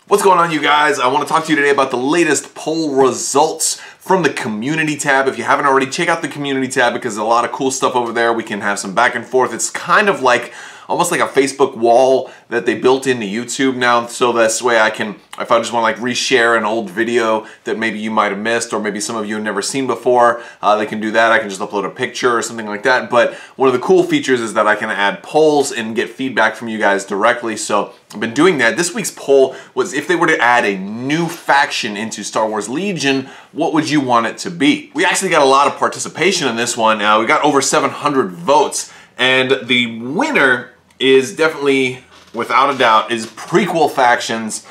What's going on, you guys? I want to talk to you today about the latest poll results from the community tab. If you haven't already, check out the community tab because there's a lot of cool stuff over there. We can have some back and forth. It's kind of like almost like a Facebook wall that they built into YouTube now, so this way I can, if I just want to like reshare an old video that maybe you might have missed or maybe some of you have never seen before, they can do that. I can just upload a picture or something like that. But one of the cool features is that I can add polls and get feedback from you guys directly. So I've been doing that. This week's poll was, if they were to add a new faction into Star Wars Legion, what would you want it to be? We actually got a lot of participation in this one. We got over 700 votes, and the winner is definitely, without a doubt, is prequel factions,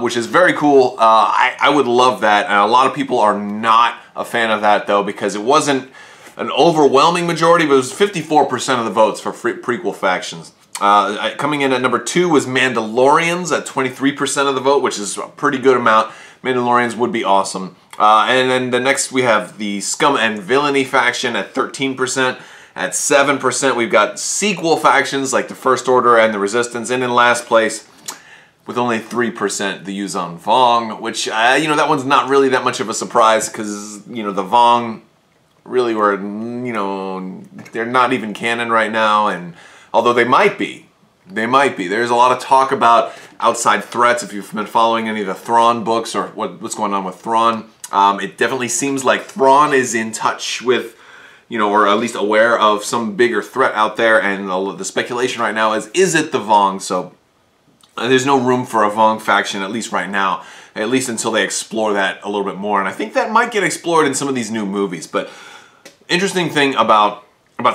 which is very cool. I would love that. And a lot of people are not a fan of that, though, because it wasn't an overwhelming majority, but it was 54% of the votes for prequel factions. Coming in at number 2 was Mandalorians at 23% of the vote, which is a pretty good amount. Mandalorians would be awesome. And then the next we have the Scum and Villainy faction at 13%. At 7%, we've got sequel factions like the First Order and the Resistance. And in last place, with only 3%, the Yuuzhan Vong, which, you know, that one's not really that much of a surprise because, you know, the Vong really were, you know, they're not even canon right now. And although they might be. There's a lot of talk about outside threats. If you've been following any of the Thrawn books or what's going on with Thrawn, it definitely seems like Thrawn is in touch with, you know, or at least aware of some bigger threat out there, and the speculation right now is it the Vong? So there's no room for a Vong faction, at least right now, at least until they explore that a little bit more, and I think that might get explored in some of these new movies. But interesting thing about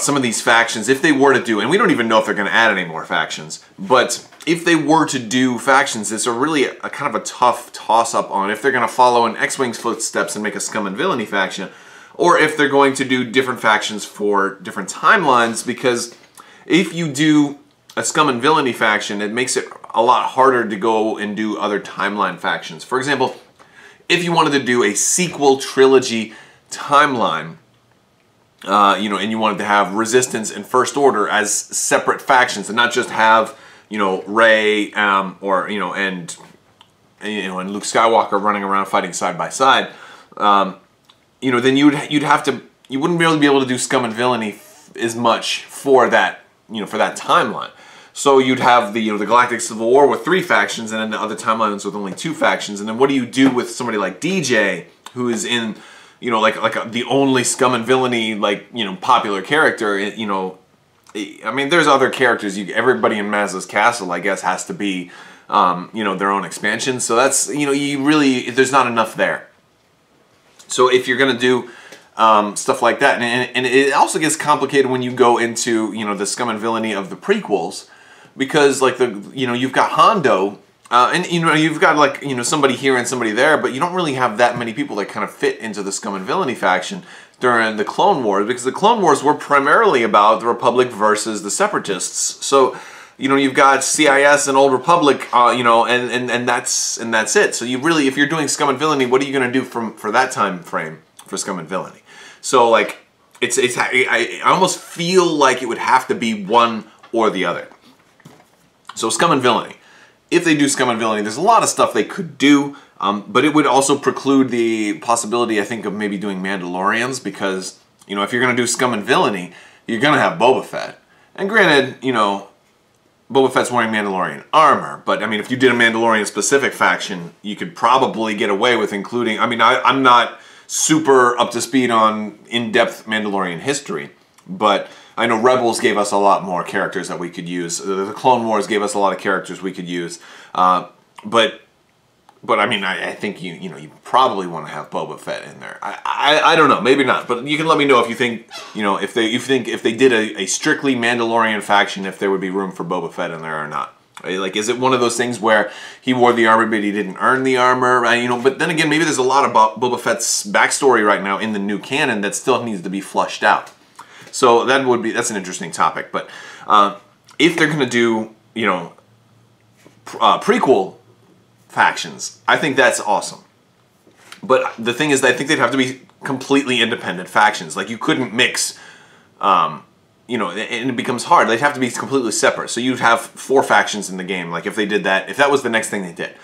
some of these factions, if they were to do, and we don't even know if they're going to add any more factions, but if they were to do factions, it's really a kind of a tough toss-up on if they're going to follow in X-Wing's footsteps and make a Scum and Villainy faction, or if they're going to do different factions for different timelines, because if you do a Scum and Villainy faction, it makes it a lot harder to go and do other timeline factions. For example, if you wanted to do a sequel trilogy timeline, you know, and you wanted to have Resistance and First Order as separate factions, and not just have, you know, Rey or, you know, and Luke Skywalker running around fighting side by side. You know, then you wouldn't really be able to do Scum and Villainy as much for that, you know, for that timeline. So you'd have the, you know, the Galactic Civil War with 3 factions, and then the other timelines with only 2 factions. And then what do you do with somebody like DJ, who is in, you know, the only Scum and Villainy, like, you know, popular character? You know, I mean, there's other characters. Everybody in Maz's castle, I guess, has to be, you know, their own expansion. So that's, you know, there's not enough there. So if you're going to do stuff like that, and it also gets complicated when you go into, you know, the Scum and Villainy of the prequels, because like you know, you've got Hondo, and you know, you've got like, you know, somebody here and somebody there, but you don't really have that many people that kind of fit into the Scum and Villainy faction during the Clone Wars, because the Clone Wars were primarily about the Republic versus the Separatists. So, you know, you've got CIS and Old Republic, you know, and that's it. So you really, if you're doing Scum and Villainy, what are you going to do for that time frame for Scum and Villainy? So like, I almost feel like it would have to be one or the other. So Scum and Villainy, if they do Scum and Villainy, there's a lot of stuff they could do, but it would also preclude the possibility, I think, of maybe doing Mandalorians, because, you know, if you're going to do Scum and Villainy, you're going to have Boba Fett, and granted, you know, Boba Fett's wearing Mandalorian armor, but I mean, if you did a Mandalorian-specific faction, you could probably get away with including, I mean, I'm not super up to speed on in-depth Mandalorian history, but I know Rebels gave us a lot more characters that we could use. The Clone Wars gave us a lot of characters we could use, but I mean, I think you know, you probably want to have Boba Fett in there. I don't know, maybe not, but you can let me know if you think, you know, if they did a strictly Mandalorian faction, if there would be room for Boba Fett in there or not. Like, is it one of those things where he wore the armor but he didn't earn the armor? You know, but then again, maybe there's a lot about Boba Fett's backstory right now in the new canon that still needs to be flushed out. So that's an interesting topic. But if they're going to do, you know, prequel factions, I think that's awesome. But the thing is that I think they'd have to be completely independent factions. Like, you couldn't mix, you know, and it becomes hard. They'd have to be completely separate. So you'd have 4 factions in the game. Like, if they did that, if that was the next thing they did.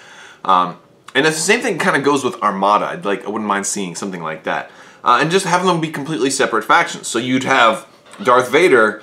And the same thing kind of goes with Armada. I wouldn't mind seeing something like that. And just having them be completely separate factions. So you'd have Darth Vader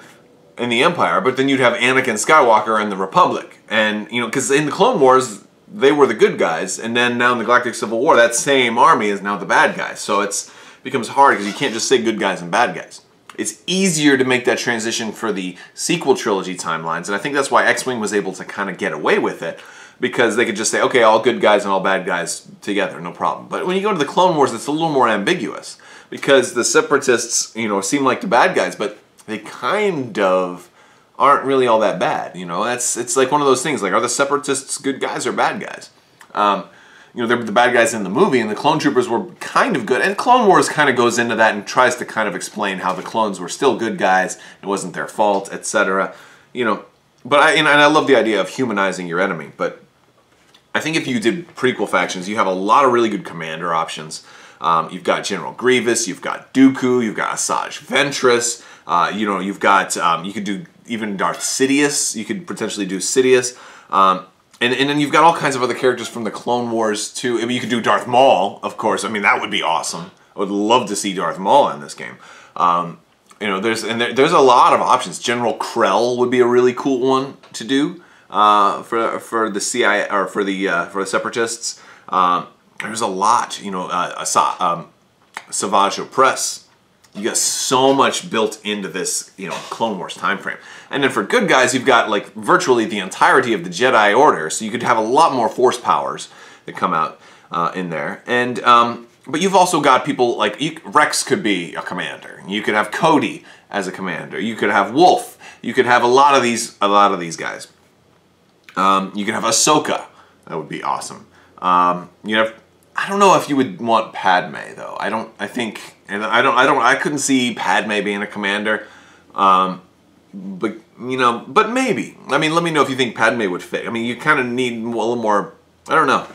in the Empire, but then you'd have Anakin Skywalker in the Republic. And, you know, because in the Clone Wars, they were the good guys, and then now in the Galactic Civil War, that same army is now the bad guys. So it becomes hard because you can't just say good guys and bad guys. It's easier to make that transition for the sequel trilogy timelines, and I think that's why X-Wing was able to kind of get away with it, because they could just say, okay, all good guys and all bad guys together, no problem. But when you go to the Clone Wars, it's a little more ambiguous, because the Separatists, you know, seem like the bad guys, but they kind of aren't really all that bad, you know. It's like one of those things, like, are the Separatists good guys or bad guys? You know, they're the bad guys in the movie, and the clone troopers were kind of good. And Clone Wars kind of goes into that and tries to kind of explain how the clones were still good guys, it wasn't their fault, etc. You know, but I love the idea of humanizing your enemy, but I think if you did prequel factions, you have a lot of really good commander options. You've got General Grievous, you've got Dooku, you've got Asajj Ventress, you know, you've got, you could do even Darth Sidious, you could potentially do Sidious, and then you've got all kinds of other characters from the Clone Wars too. I mean, you could do Darth Maul, of course. I mean, that would be awesome. I would love to see Darth Maul in this game. You know, there's a lot of options. General Krell would be a really cool one to do for the CIA or for the Separatists. There's a lot. You know, Savage Opress. You got so much built into this, you know, Clone Wars time frame. And then for good guys, you've got like virtually the entirety of the Jedi Order, so you could have a lot more Force powers that come out in there. And but you've also got people like Rex could be a commander. You could have Cody as a commander. You could have Wolf. You could have a lot of these guys. You could have Ahsoka. That would be awesome. You have. I don't know if you would want Padme though. I couldn't see Padme being a commander. But you know, but maybe. I mean, let me know if you think Padme would fit. I mean, you kind of need a little more. I don't know.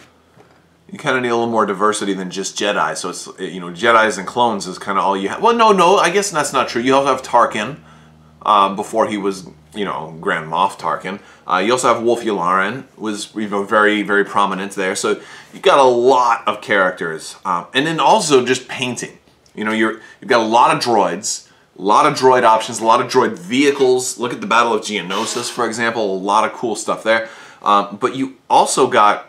You kind of need a little more diversity than just Jedi. So it's, you know, Jedis and clones is kind of all you have. Well, no, I guess that's not true. You also have Tarkin before he was, you know, Grand Moff Tarkin. You also have Wolf Yularen, was, you know, very, very prominent there. So you've got a lot of characters, and then also just painting. You know, you've got a lot of droids, a lot of droid options, a lot of droid vehicles. Look at the Battle of Geonosis, for example. A lot of cool stuff there. But you also got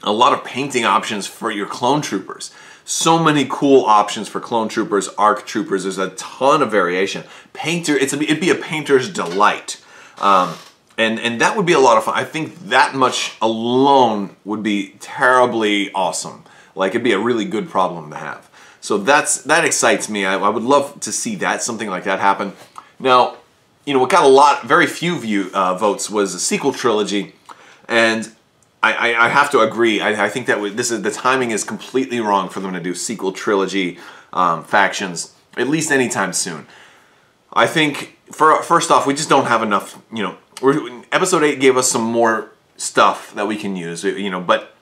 a lot of painting options for your clone troopers. So many cool options for clone troopers, ARC troopers. There's a ton of variation. It'd be a painter's delight. And that would be a lot of fun. I think that much alone would be terribly awesome. Like, it'd be a really good problem to have. So that excites me. I would love to see something like that happen. Now, you know, what got very few votes was a sequel trilogy, and I have to agree. I think that the timing is completely wrong for them to do sequel trilogy factions, at least anytime soon. I think, first off, we just don't have enough, you know, Episode 8 gave us some more stuff that we can use, you know, but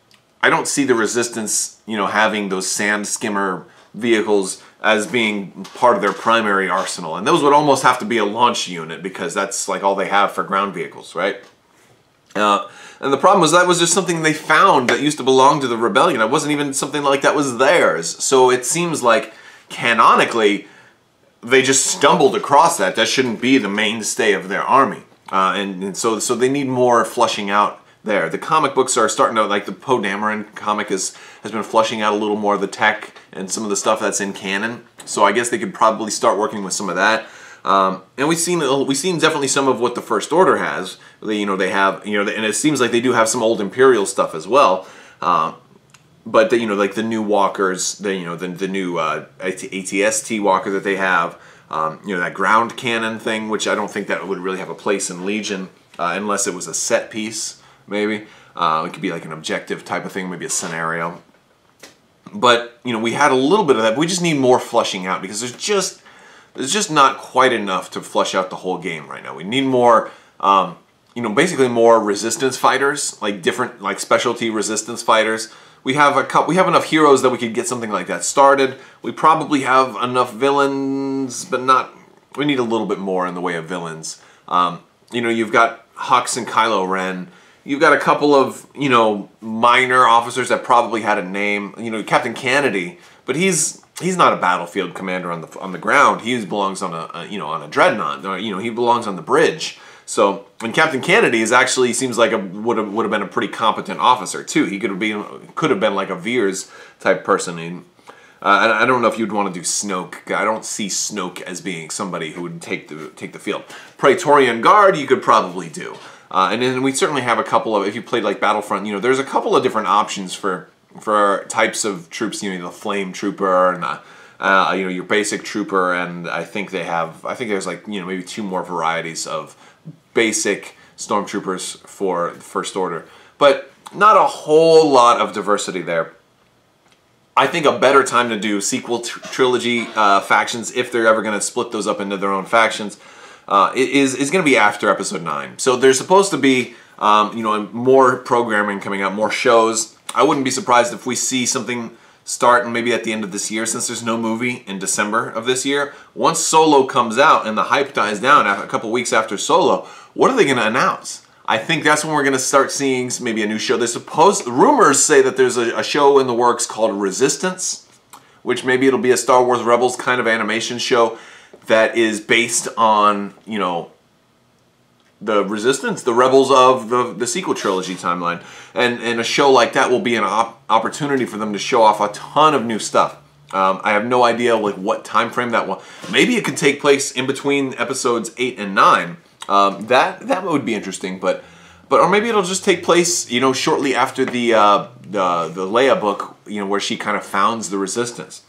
I don't see the Resistance, you know, having those sand skimmer vehicles as being part of their primary arsenal. And those would almost have to be a launch unit, because that's like all they have for ground vehicles, right? And the problem was that was just something they found that used to belong to the Rebellion. It wasn't even something like that was theirs. So it seems like, canonically, they just stumbled across that. That shouldn't be the mainstay of their army. And so they need more fleshing out there. The comic books are starting to, like the Poe Dameron comic has been fleshing out a little more of the tech and some of the stuff that's in canon. So I guess they could probably start working with some of that. And we've seen definitely some of what the First Order has. They have, and it seems like they do have some old Imperial stuff as well. But like the new walkers, the new ATST walker that they have, that ground cannon thing, which I don't think that would really have a place in Legion unless it was a set piece, maybe. It could be like an objective type of thing, maybe a scenario. But we had a little bit of that. But we just need more fleshing out, because there's just not quite enough to flesh out the whole game right now. We need more, basically more resistance fighters, like different, like specialty resistance fighters. We have enough heroes that we could get something like that started. We probably have enough villains, but not. We need a little bit more in the way of villains. You've got Hux and Kylo Ren. You've got a couple of, you know, minor officers that probably had a name. You know, Captain Kennedy, but he's not a battlefield commander on the ground. He belongs on a you know, on a dreadnought. Or, you know, he belongs on the bridge. So, and Captain Kennedy is actually seems like would have been a pretty competent officer too. He could have been like a Veers type person. And I don't know if you'd want to do Snoke. I don't see Snoke as being somebody who would take the field. Praetorian Guard you could probably do. And then we certainly have a couple of, if you played like Battlefront, you know, there's a couple of different options for types of troops. You know, the Flame Trooper and you know, your basic trooper, and I think there's like, you know, maybe 2 more varieties of basic stormtroopers for the First Order, but not a whole lot of diversity there. I think a better time to do sequel trilogy factions, if they're ever going to split those up into their own factions, is going to be after Episode 9. So there's supposed to be, you know, more programming coming out, more shows. I wouldn't be surprised if we see something start maybe at the end of this year, since there's no movie in December of this year. Once Solo comes out and the hype dies down a couple weeks after Solo, what are they going to announce? I think that's when we're going to start seeing maybe a new show. Rumors say that there's a show in the works called Resistance, which maybe it'll be a Star Wars Rebels kind of animation show that is based on, you know, the Resistance, the Rebels of the sequel trilogy timeline. And a show like that will be an opportunity for them to show off a ton of new stuff. I have no idea like what time frame that will. Maybe it could take place in between episodes 8 and 9. That would be interesting, but or maybe it'll just take place, you know, shortly after the Leia book, you know, where she kind of founds the Resistance.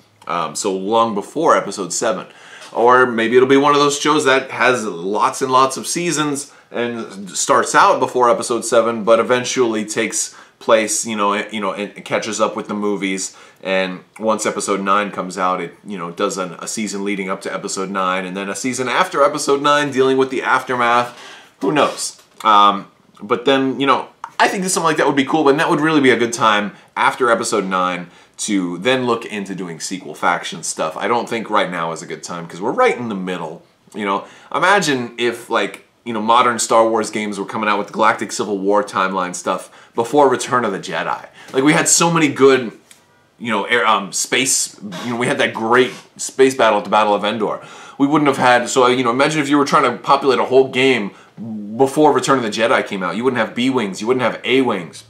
So long before Episode 7. Or maybe it'll be one of those shows that has lots and lots of seasons and starts out before Episode 7, but eventually takes place, you know, it catches up with the movies, and once Episode 9 comes out, it, you know, does a season leading up to Episode 9, and then a season after Episode 9 dealing with the aftermath. Who knows? But then, you know, I think something like that would be cool, but that would really be a good time after Episode 9 to then look into doing sequel faction stuff. I don't think right now is a good time, because we're right in the middle. You know, imagine if, like, you know, modern Star Wars games were coming out with Galactic Civil War timeline stuff before Return of the Jedi. Like, we had so many good, you know, space, you know, we had that great space battle at the Battle of Endor. We wouldn't have had, so, you know, imagine if you were trying to populate a whole game before Return of the Jedi came out. You wouldn't have B-Wings, you wouldn't have A-Wings,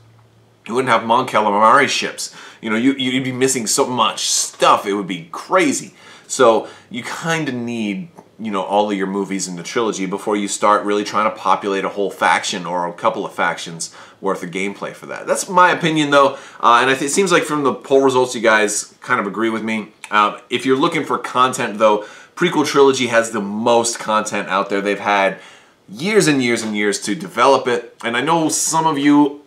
you wouldn't have Mon Calamari ships. You know, you'd be missing so much stuff, it would be crazy. So, you kind of need, you know, all of your movies in the trilogy before you start really trying to populate a whole faction or a couple of factions worth of gameplay for that. That's my opinion, though, and it seems like from the poll results you guys kind of agree with me. If you're looking for content, though, Prequel Trilogy has the most content out there. They've had years and years and years to develop it, and I know some of you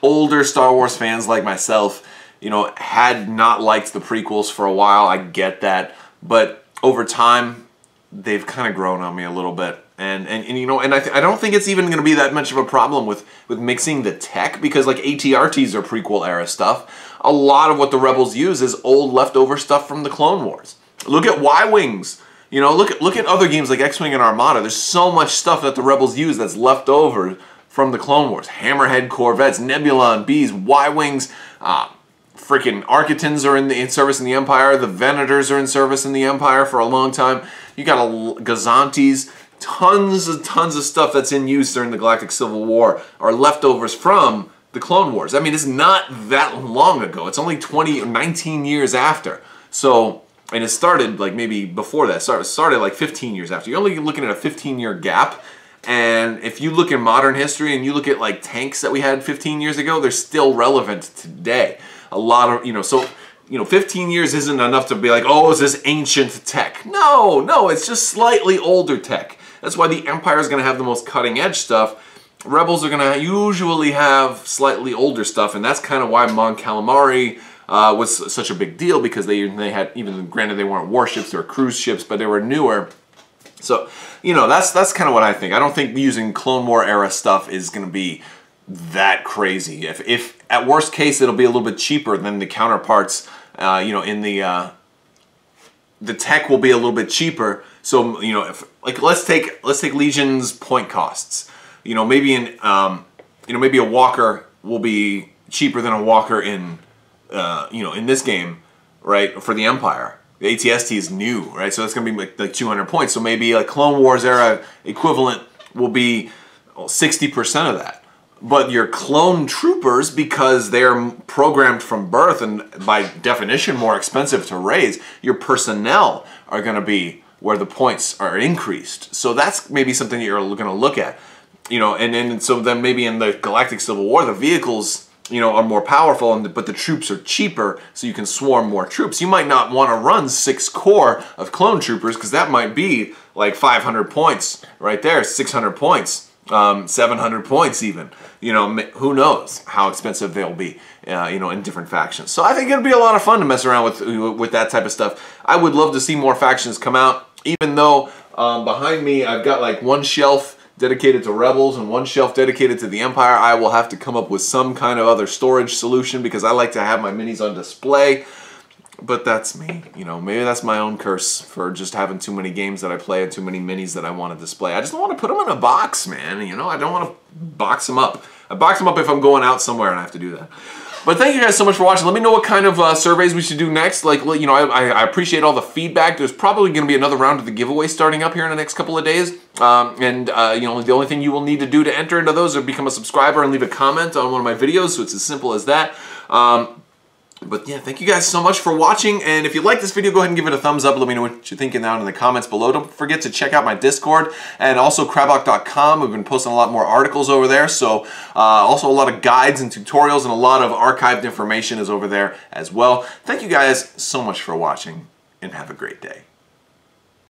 older Star Wars fans like myself, you know, had not liked the prequels for a while. I get that, but over time, they've kind of grown on me a little bit, and you know, and I don't think it's even going to be that much of a problem with mixing the tech, because like ATRTs are prequel era stuff. A lot of what the Rebels use is old leftover stuff from the Clone Wars. Look at Y-Wings. You know, look at other games like X-Wing and Armada. There's so much stuff that the Rebels use that's left over from the Clone Wars. Hammerhead Corvettes, Nebulon Bs, Y-Wings, freaking Architans are in service in the Empire. The Venators are in service in the Empire for a long time. You got Gazantes, tons of stuff that's in use during the Galactic Civil War are leftovers from the Clone Wars. I mean, it's not that long ago. It's only 19 years after. So, and it started like maybe before that. Started like 15 years after. You're only looking at a 15-year gap. And if you look in modern history and you look at like tanks that we had 15 years ago, they're still relevant today. A lot of, you know, so, you know, 15 years isn't enough to be like, oh, is this ancient tech? No, it's just slightly older tech. That's why the Empire is going to have the most cutting edge stuff. Rebels are going to usually have slightly older stuff, and that's kind of why Mon Calamari was such a big deal, because they had, even granted they weren't warships, they were cruise ships, but they were newer. So, you know, that's kind of what I think. I don't think using Clone War era stuff is going to be that crazy. If at worst case it'll be a little bit cheaper than the counterparts, you know, in the tech will be a little bit cheaper. So, you know, if like let's take Legion's point costs. You know, maybe in you know, maybe a walker will be cheaper than a walker in, you know, in this game, right, for the Empire. The ATST is new, right, so that's going to be like 200 points. So maybe like Clone Wars era equivalent will be 60% of that. But your clone troopers, because they're programmed from birth and by definition more expensive to raise, your personnel are going to be where the points are increased. So that's maybe something that you're going to look at. You know, and so then maybe in the Galactic Civil War, the vehicles, you know, are more powerful, but the troops are cheaper, so you can swarm more troops. You might not want to run 6 corps of clone troopers, because that might be like 500 points right there, 600 points. 700 points even. You know, who knows how expensive they'll be, you know, in different factions. So I think it'll be a lot of fun to mess around with that type of stuff. I would love to see more factions come out, even though behind me I've got like one shelf dedicated to Rebels and one shelf dedicated to the Empire. I will have to come up with some kind of other storage solution because I like to have my minis on display. But that's me, you know, maybe that's my own curse for just having too many games that I play and too many minis that I want to display. I just don't want to put them in a box, man, you know, I don't want to box them up. I box them up if I'm going out somewhere and I have to do that. But thank you guys so much for watching. Let me know what kind of surveys we should do next. Like, you know, I appreciate all the feedback. There's probably going to be another round of the giveaway starting up here in the next couple of days. You know, the only thing you will need to do to enter into those is become a subscriber and leave a comment on one of my videos, so it's as simple as that. But yeah, thank you guys so much for watching, and if you like this video, go ahead and give it a thumbs up. Let me know what you're thinking down in the comments below. Don't forget to check out my Discord and also Crabbok.com. We've been posting a lot more articles over there, so also a lot of guides and tutorials, and a lot of archived information is over there as well. Thank you guys so much for watching, and have a great day.